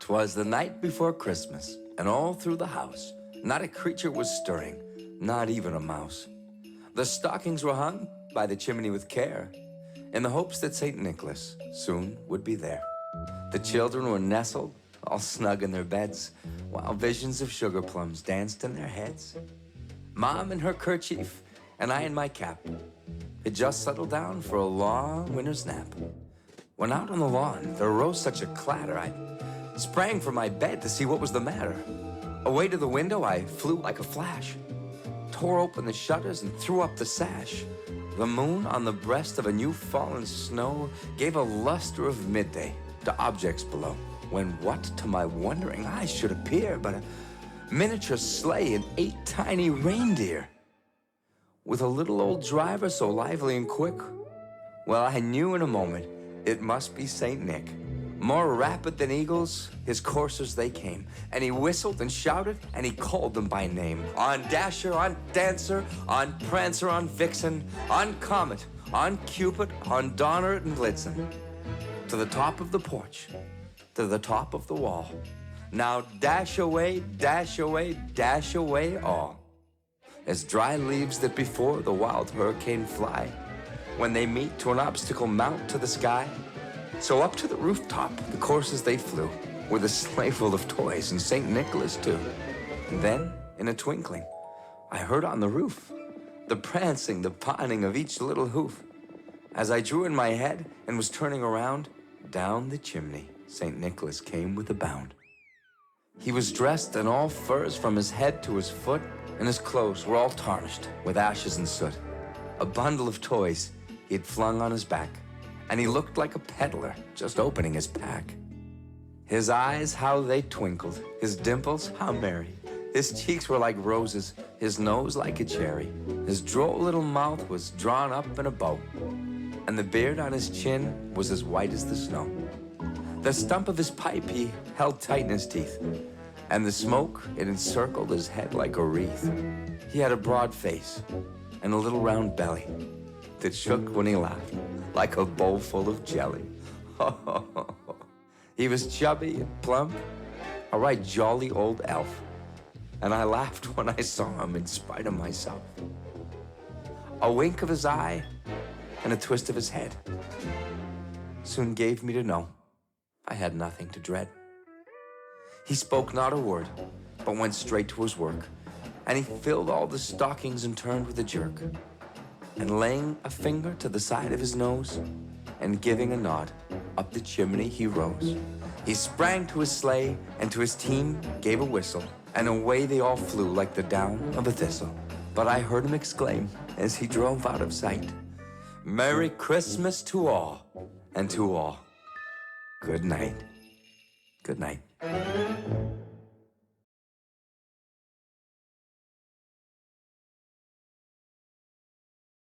'Twas the night before Christmas, and all through the house, not a creature was stirring, not even a mouse. The stockings were hung by the chimney with care, in the hopes that St. Nicholas soon would be there. The children were nestled, all snug in their beds, while visions of sugar plums danced in their heads. Mom in her kerchief, and I in my cap, had just settled down for a long winter's nap. When out on the lawn, there arose such a clatter, I sprang from my bed to see what was the matter. Away to the window I flew like a flash, tore open the shutters and threw up the sash. The moon on the breast of a new fallen snow gave a luster of midday to objects below, when what to my wondering eyes should appear but a miniature sleigh and 8 tiny reindeer, with a little old driver so lively and quick. Well, I knew in a moment it must be Saint Nick. More rapid than eagles, his coursers they came, and he whistled and shouted, and he called them by name. On Dasher, on Dancer, on Prancer, on Vixen, on Comet, on Cupid, on Donner and Blitzen. To the top of the porch, to the top of the wall. Now dash away, dash away, dash away all. As dry leaves that before the wild hurricane fly, when they meet to an obstacle mount to the sky. So up to the rooftop the coursers they flew, with a sleigh full of toys and St. Nicholas too. And then, in a twinkling, I heard on the roof the prancing, the pawing of each little hoof. As I drew in my head and was turning around, down the chimney St. Nicholas came with a bound. He was dressed in all furs from his head to his foot, and his clothes were all tarnished with ashes and soot. A bundle of toys he had flung on his back, and he looked like a peddler just opening his pack. His eyes, how they twinkled, his dimples, how merry. His cheeks were like roses, his nose like a cherry. His droll little mouth was drawn up in a bow, and the beard on his chin was as white as the snow. The stump of his pipe he held tight in his teeth, and the smoke, it encircled his head like a wreath. He had a broad face and a little round belly that shook when he laughed like a bowl full of jelly. He was chubby and plump, a right jolly old elf, and I laughed when I saw him in spite of myself. A wink of his eye and a twist of his head soon gave me to know I had nothing to dread. He spoke not a word, but went straight to his work, and he filled all the stockings and turned with a jerk. And laying a finger to the side of his nose, and giving a nod, up the chimney he rose. He sprang to his sleigh, and to his team gave a whistle, and away they all flew like the down of a thistle. But I heard him exclaim, as he drove out of sight, "Merry Christmas to all, and to all, good night." Good night.